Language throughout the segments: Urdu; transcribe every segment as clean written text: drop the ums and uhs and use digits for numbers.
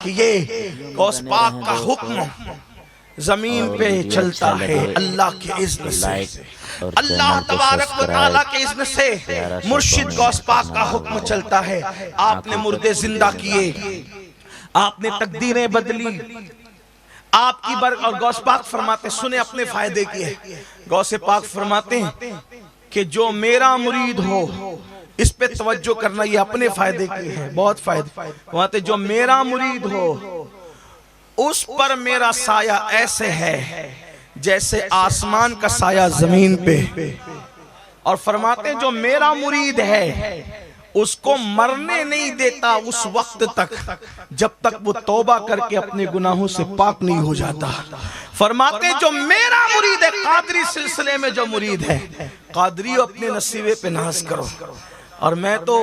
کہ یہ غوث پاک کا حکم زمین پہ چلتا ہے اللہ کے اذن سے، اللہ تبارک و تعالیٰ کے اذن سے مرشد غوث پاک کا حکم چلتا ہے۔ آپ نے مردے زندہ کیے، آپ نے تقدیریں بدلی، آپ کی اور غوث پاک فرماتے سنیں اپنے فائدے کی ہے، غوث پاک فرماتے ہیں کہ جو میرا مرید ہو، اس پہ توجہ کرنا یہ اپنے فائدے کی ہے، بہت فائدے فرماتے جو میرا مرید ہو اس پر میرا سایہ ایسے ہے جیسے آسمان کا سایہ زمین پہ، اور فرماتے جو میرا مرید ہے اس کو مرنے نہیں دیتا اس وقت تک جب تک وہ توبہ کر کے اپنے گناہوں سے پاک نہیں ہو جاتا۔ فرماتے جو میرا مرید ہے، قادری سلسلے میں جو مرید ہے، قادری اپنے نصیبے پہ ناز کرو، اور میں تو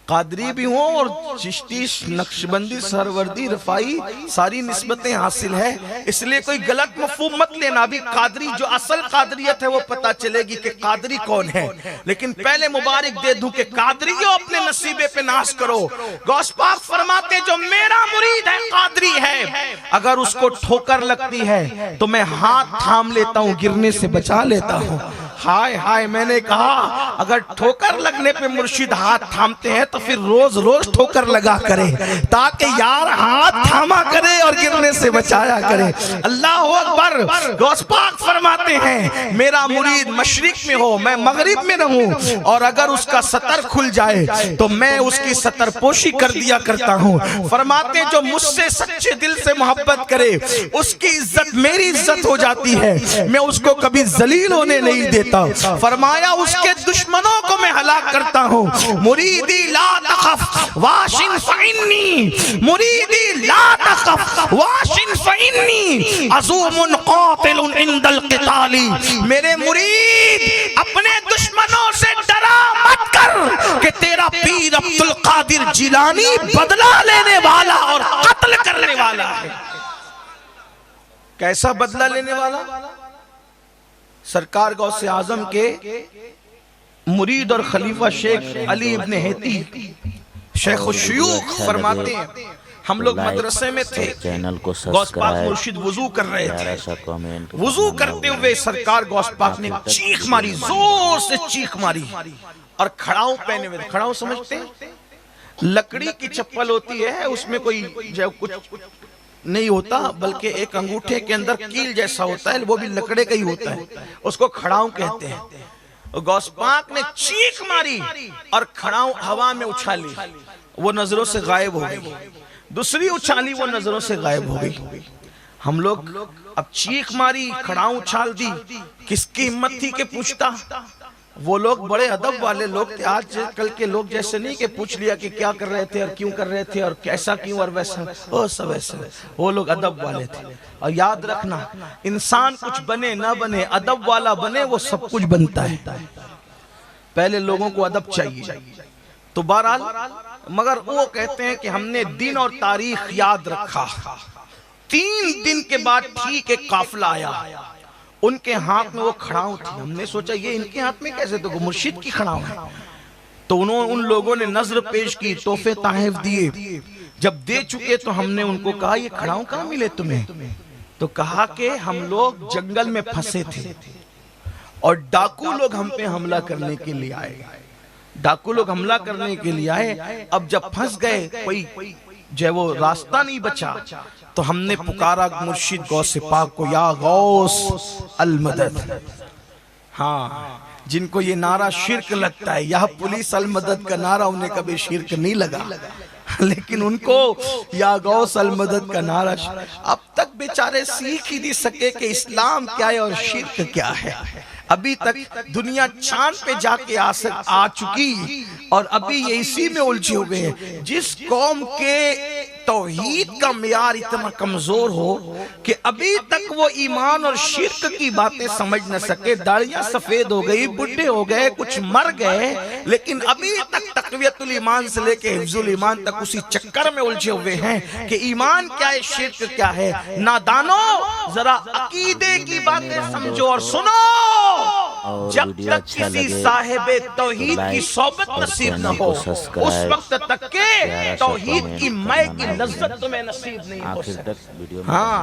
قادری بھی ہوں اور چشتی نقشبندی سہروردی رفائی ساری نسبتیں حاصل ہے، اس لیے کوئی غلط مفہوم مت لینا، بھی قادری جو اصل قادریت ہے وہ پتہ چلے گی کہ قادری کون ہے، لیکن پہلے مبارک دے دوں کہ قادریوں اپنے نصیبے پہ ناز کرو۔ غوث پاک فرماتے جو میرا مرید ہے قادری ہے، اگر اس کو ٹھوکر لگتی ہے تو میں ہاتھ تھام لیتا ہوں، گرنے سے بچا لیتا ہوں۔ ہائے ہائے، میں نے کہا اگر ٹھوکر لگنے پہ مرشد ہاتھ تھامتے ہیں تو پھر روز روز ٹھوکر لگا کرے تاکہ یار ہاتھ تھاما کرے اور گرنے سے بچایا کرے۔ اللہ اکبر۔ غوث پاک فرماتے ہیں میرا مرید مشرق میں ہو میں مغرب میں رہوں، اور اگر اس کا سطر کھل جائے تو میں اس کی سطر پوشی کر دیا کرتا ہوں۔ فرماتے ہیں جو مجھ سے سچے دل سے محبت کرے اس کی عزت میری عزت ہو جاتی ہے، میں اس کو کبھی ذلیل ہونے نہیں دیتا۔ فرمایا اس کے دشمنوں کو میں ہلاک کرتا ہوں۔ مریدی لا تخف واشن فإنی، مریدی لا تخف واشن فإنی عظوم قاتل عند القتال، میرے مرید اپنے دشمنوں سے ڈرا مت کر کہ تیرا پیر عبدالقادر جیلانی بدلہ لینے والا اور قتل کرنے والا ہے۔ کیسا بدلہ لینے والا؟ سرکار غوث اعظم کے مرید اور خلیفہ شیخ علی ابن ہیتی شیخ الشیوخ فرماتے ہیں ہم لوگ مدرسے میں تھے، غوث پاک مرشد وضو کر رہے تھے، وضو کرتے ہوئے سرکار غوث پاک نے چیخ ماری، زور سے چیخ ماری، اور کھڑاؤں پہنے ہوئے، کھڑاؤں سمجھتے ہیں لکڑی کی چپل ہوتی ہے، اس میں کوئی جو کچھ نہیں ہوتا بلکہ ایک انگوٹھے کے اندر کیل جیسا ہوتا ہے، وہ بھی لکڑے کا ہی ہوتا ہے، اس کو کھڑاؤں کہتے ہیں۔ غوث پاک نے چیخ ماری اور کھڑاؤں ہوا میں اچھالی، وہ نظروں سے غائب ہو گئی، دوسری اچھالی وہ نظروں سے غائب ہو گئی۔ ہم لوگ اب چیخ ماری کھڑاؤں اچھال دی، کس کی ہمت تھی کہ پوچھتا؟ وہ لوگ بڑے ادب والے لوگ تھے، آج کل کے لوگ جیسے نہیں کہ پوچھ لیا کہ کیا کر رہے تھے اور کیوں کر رہے تھے اور کیسا کیوں اور ویسا، وہ سب ایسے، وہ لوگ ادب والے تھے۔ اور یاد رکھنا انسان کچھ بنے نہ بنے، ادب والا بنے وہ سب کچھ بنتا ہے، پہلے لوگوں کو ادب چاہیے۔ تو بہرحال مگر وہ کہتے ہیں کہ ہم نے دن اور تاریخ یاد رکھا، 3 دن کے بعد ٹھیک ایک قافلہ آیا، ان کے ہاتھ میں وہ کھڑاؤں تھی، ہم نے سوچا یہ ان کے ہاتھ میں کیسے، تو مرشد کی کھڑاؤں ہے، تو ان لوگوں نے نظر پیش کی، تحفے تحائف دیے، جب دے چکے تو ہم نے ان کو کہا یہ کھڑاؤں کہاں ملے تمہیں؟ تو کہا کہ ہم لوگ جنگل میں پھنسے تھے اور ڈاکو لوگ ہم پہ حملہ کرنے کے لیے آئے، ڈاکو لوگ حملہ کرنے کے لیے آئے، اب جب پھنس گئے کوئی جو وہ راستہ نہیں بچا تو ہم نے پکارا مرشد غوث پاک کو، یا غوث المدد۔ ہاں جن کو یہ نعرہ شرک لگتا ہے، یا پولیس المدد کا نعرہ انہیں کبھی شرک نہیں لگا، لیکن ان کو یا غوث المدد کا نعرہ اب تک بیچارے سیکھ ہی نہیں سکے کہ اسلام کیا ہے اور شرک کیا ہے۔ ابھی تک دنیا چاند پہ جا کے آ چکی اور ابھی یہ اسی میں الجھے ہوئے ہیں۔ جس قوم کے توحید کا معیار اتنا کمزور ہو کہ ابھی تک وہ ایمان اور شرک کی باتیں سمجھ نہ سکے، داڑیاں سفید ہو گئی، بڈھے ہو گئے، کچھ مر گئے، لیکن ابھی تک تقویت الایمان سے لے کے حفظ الایمان تک اسی چکر میں الجھے ہوئے ہیں کہ ایمان کیا ہے، شرک کیا ہے۔ نادانو ذرا عقیدے کی باتیں سمجھو اور سنو، جب تک کسی صاحب توحید کی صحبت نصیب نہ ہو اس وقت تک کہ توحید کی مے کی لذت تمہیں نصیب نہیں ہو سکتی۔ ہاں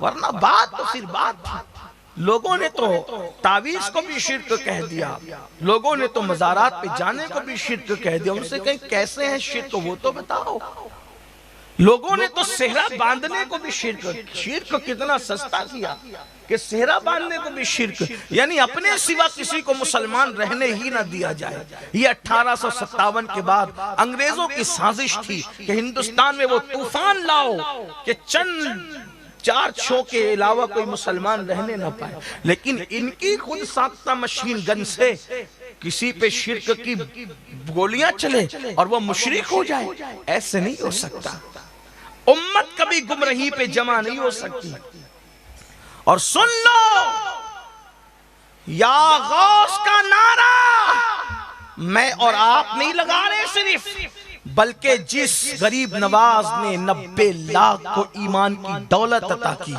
ورنہ بات تو پھر بات تھی۔ لوگوں نے تو تعویذ کو بھی شرک کہہ دیا، لوگوں نے تو مزارات پہ جانے کو بھی شرک کہہ دیا۔ ان سے کہیں کیسے ہیں شرک وہ تو بتاؤ۔ لوگوں نے تو صحرا باندھنے کو بھی شرک کتنا سستا کیا کہ صحرا باندھنے کو بھی شرک، یعنی اپنے سوا کسی کو مسلمان رہنے ہی نہ دیا جائے۔ یہ 1857 کے بعد انگریزوں کی سازش تھی کہ ہندوستان میں وہ طوفان لاؤ کہ چند 4 چھو کے علاوہ کوئی مسلمان رہنے نہ پائے، لیکن ان کی خود ساختہ مشین گن سے کسی پہ شرک کی گولیاں چلے اور وہ مشرک ہو جائے، ایسے نہیں ہو سکتا۔ امت کبھی گمراہی پہ جمع نہیں ہو سکتی۔ اور سن لو، یا غوث کا نعرہ میں اور آپ نہیں لگا رہے صرف، بلکہ جس غریب نواز نے 90 لاکھ کو ایمان کی دولت عطا کی،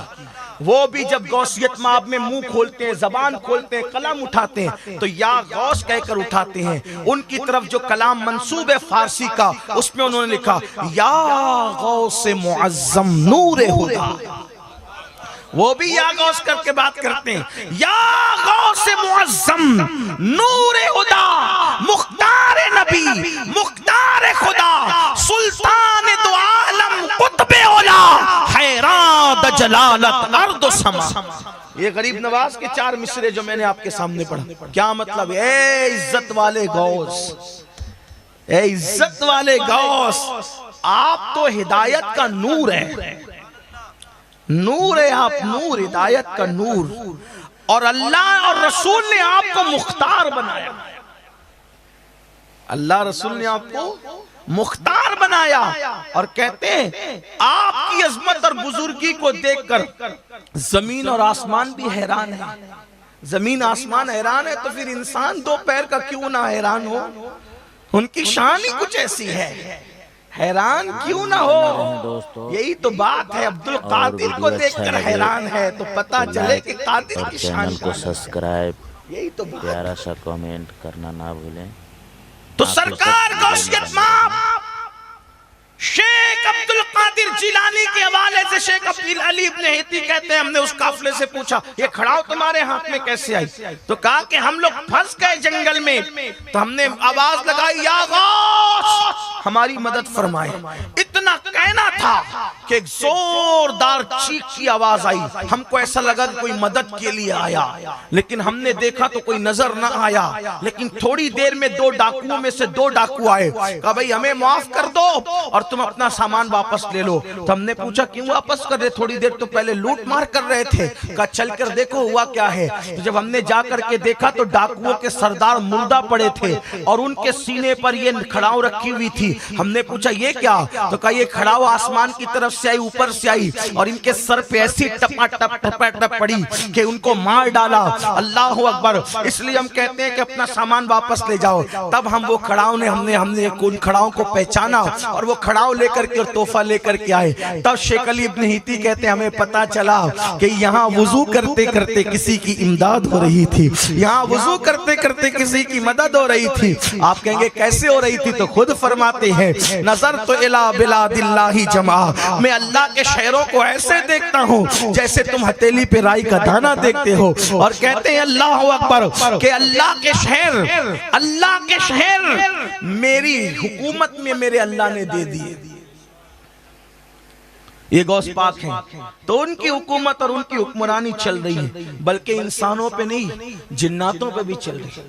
وہ بھی جب غوثیت مآب میں منہ کھولتے ہیں، زبان کھولتے ہیں، قلم اٹھاتے ہیں تو یا غوث کہہ کر اٹھاتے ہیں۔ ان کی طرف جو کلام منسوب ہے فارسی کا، اس میں انہوں نے لکھا یا غوث معظم نور ہدا، وہ بھی یا غوث کر کے بات کرتے ہیں۔ یا غوث معظم نور ہدا، مختار نبی، مختار خدا، سلطان دو عالم، قطب اولا، حیران جلالت ارض و سما۔ یہ غریب نواز کے 4 مصرے جو میں نے آپ کے سامنے پڑھا، کیا مطلب؟ اے عزت والے غوث، اے عزت والے غوث، آپ تو ہدایت کا نور ہے، نور ہے آپ، نور، ہدایت کا نور، اور اللہ اور رسول نے آپ کو مختار بنایا، اللہ رسول نے آپ کو مختار بنایا۔ اور کہتے ہیں آپ کی عظمت اور بزرگی کو دیکھ کر زمین اور آسمان بھی حیران ہے۔ زمین آسمان حیران ہے تو پھر انسان 2 پیر کا کیوں نہ حیران ہو؟ ان کی شان ہی کچھ ایسی ہے، حیران کیوں نہ ہو؟ یہی تو بات ہے، عبدالقادر کو دیکھ کر حیران ہے تو پتہ چلے کہ قادر کی شان۔ چینل کو سبسکرائب، یہی تو بات، پیارا سا کمنٹ کرنا نہ بھولیں۔ تو سرکار غوثیت مآب شیخ عبدالقادر جیلانی کے حوالے سے شیخ علی ابن ہیتی کہتے ہیں ہم نے اس قافلے سے پوچھا یہ کھڑاؤ تمہارے ہاتھ میں کیسے آئی؟ تو کہا کہ ہم لوگ پھنس گئے جنگل میں تو ہم نے آواز لگائی یا غوث ہماری مدد فرمائے۔ اتنا کہنا تھا کہ ایک زوردار چیخ کی آواز آئی، ہم کو ایسا لگا کہ کوئی مدد کے لیے آیا، لیکن ہم نے دیکھا تو کوئی نظر نہ آیا۔ لیکن تھوڑی دیر میں 2 ڈاکوؤں میں سے 2 ڈاکو آئے، کہا بھئی ہمیں معاف کر دو اور تم اپنا سامان واپس لے لو۔ تو ہم نے پوچھا کیوں واپس کر رہے؟ تھوڑی دیر تو پہلے لوٹ مار کر رہے تھے۔ کہا چل کر دیکھو ہوا کیا ہے۔ تو جب ہم نے جا کر کے دیکھا تو ڈاکوؤں کے سردار مردہ پڑے تھے اور ان کے سینے پر یہ کھڑاؤ رکھی ہوئی تھی۔ ہم نے پوچھا یہ کیا؟ تو کہا یہ کھڑاؤ آسمان کی طرف سے آئی، اوپر سے آئی اور ان کے سر پہ ایسی ٹپا ٹپ ٹپا ٹپ پڑی کہ ان کو مار ڈالا۔ اللہ اکبر! اس لیے ہم کہتے ہیں کہ اپنا سامان واپس لے جاؤ۔ تب ہم وہ کھڑاؤں نے ہم نے ان کھڑاؤں کو پہچانا اور وہ کھڑاؤ لے کر کے اور تحفہ لے کر کے آئے۔ تب شیخ علی ابن ہیتی کہتے ہیں ہمیں پتا چلا کہ یہاں وضو کرتے کرتے کسی کی امداد ہو رہی تھی، یہاں وضو کرتے کرتے کسی کی مدد ہو رہی تھی۔ آپ کہیں گے کیسے ہو رہی تھی؟ تو خود فرماتے ہیں نظر تو الی بلاد اللہ جمعہ، میں اللہ کے شہروں کو ایسے دیکھتا ہوں جیسے تم ہتھیلی پہ رائی کا دانہ دیکھتے ہو۔ اور کہتے ہیں اللہ اکبر کہ اللہ کے شہر میری حکومت میں میرے اللہ نے دے دیے۔ یہ غوث پاک ہیں تو ان کی حکومت اور ان کی حکمرانی چل رہی ہے، بلکہ انسانوں پہ نہیں جناتوں پہ بھی چل رہی ہے۔